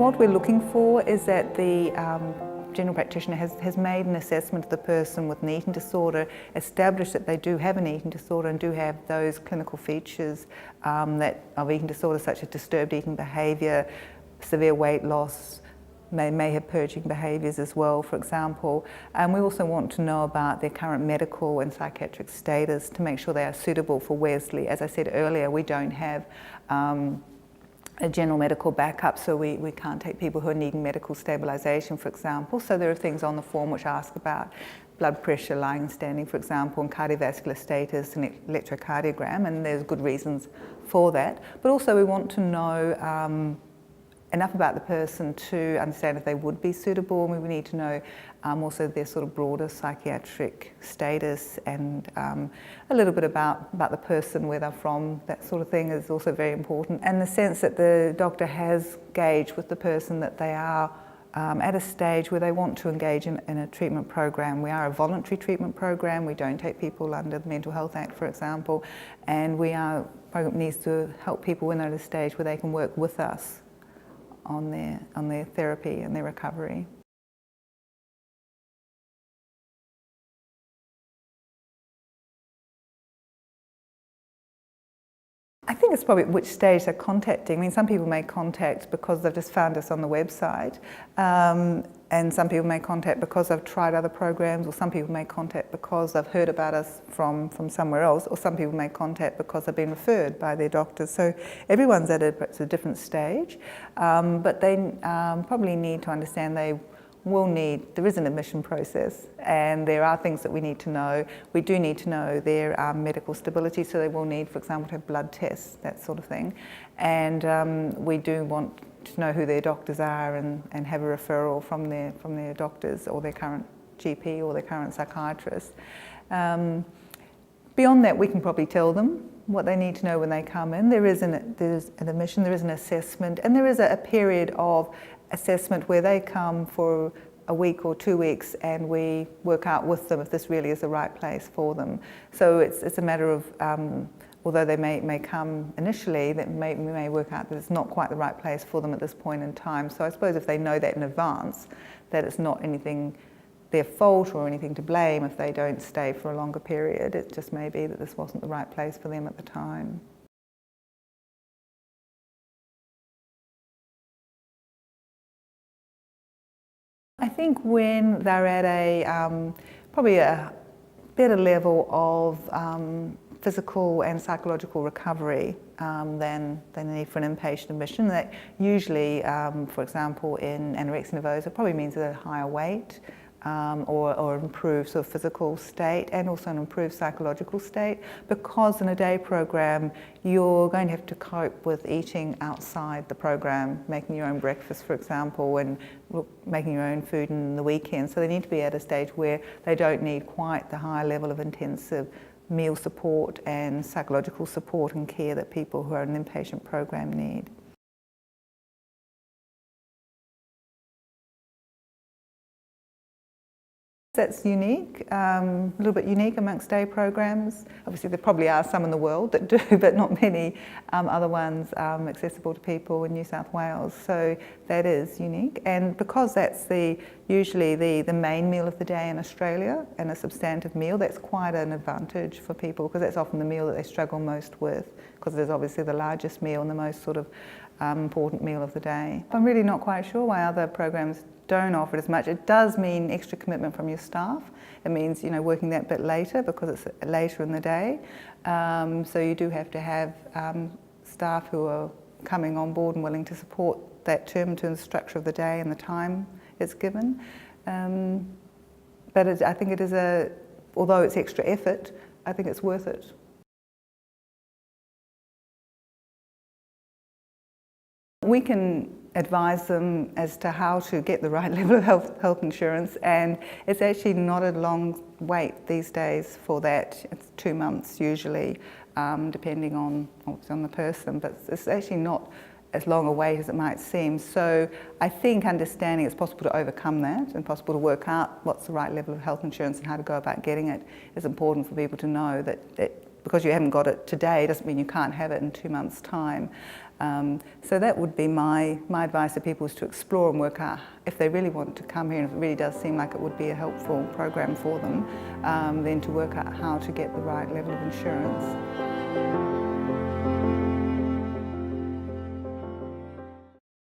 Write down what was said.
What we're looking for is that the general practitioner has made an assessment of the person with an eating disorder, established that they do have an eating disorder and do have those clinical features of eating disorder, such as disturbed eating behaviour, severe weight loss, may have purging behaviours as well, for example. And we also want to know about their current medical and psychiatric status to make sure they are suitable for Wesley. As I said earlier, we don't have a general medical backup, so we can't take people who are needing medical stabilisation, for example. So there are things on the form which ask about blood pressure, lying and standing, for example, and cardiovascular status and electrocardiogram, and there's good reasons for that. But also we want to know enough about the person to understand if they would be suitable. We need to know also their sort of broader psychiatric status, and a little bit about the person, where they're from, that sort of thing is also very important. And the sense that the doctor has gauged with the person that they are at a stage where they want to engage in a treatment program. We are a voluntary treatment program. We don't take people under the Mental Health Act, for example, and our program needs to help people when they're at a stage where they can work with us on their therapy and their recovery. I think it's probably at which stage they're contacting. I mean, some people may contact because they've just found us on the website, and some people may contact because they've tried other programs, or some people may contact because they've heard about us from somewhere else, or some people may contact because they've been referred by their doctors. So everyone's at a different stage, but they probably need to understand there is an admission process, and there are things that we need to know. We do need to know their medical stability, so they will need, for example, to have blood tests, that sort of thing. And we do want to know who their doctors are and have a referral from their doctors or their current GP or their current psychiatrist. Beyond that, we can probably tell them what they need to know when they come in. There's an admission, there is an assessment, and there is a period of assessment where they come for a week or 2 weeks, and we work out with them if this really is the right place for them. So it's a matter of, although they may come initially, we may work out that it's not quite the right place for them at this point in time. So I suppose if they know that in advance, that it's not anything their fault or anything to blame if they don't stay for a longer period. It just may be that this wasn't the right place for them at the time. I think when they're at probably a better level of physical and psychological recovery than they need for an inpatient admission, that usually, for example, in anorexia nervosa, probably means a higher weight, or improved sort of physical state, and also an improved psychological state, because in a day program you're going to have to cope with eating outside the program, making your own breakfast, for example, and making your own food in the weekend. So they need to be at a stage where they don't need quite the high level of intensive meal support and psychological support and care that people who are in an inpatient program need. That's unique, a little bit unique amongst day programs. Obviously there probably are some in the world that do, but not many other ones accessible to people in New South Wales. So that is unique, and because that's usually the main meal of the day in Australia, and a substantive meal, that's quite an advantage for people, because that's often the meal that they struggle most with, because it is obviously the largest meal and the most sort of important meal of the day. I'm really not quite sure why other programs don't offer it as much. It does mean extra commitment from your staff. It means, working that bit later because it's later in the day. So you do have to have staff who are coming on board and willing to support that term in terms of the structure of the day and the time it's given. But I think it is although it's extra effort, I think it's worth it. We can advise them as to how to get the right level of health insurance, and it's actually not a long wait these days for that. It's 2 months usually, depending on the person, but it's actually not as long a wait as it might seem. So I think understanding it's possible to overcome that and possible to work out what's the right level of health insurance and how to go about getting it is important for people to know, that because you haven't got it today doesn't mean you can't have it in 2 months' time. So that would be my advice to people, is to explore and work out if they really want to come here, and if it really does seem like it would be a helpful program for them, then to work out how to get the right level of insurance.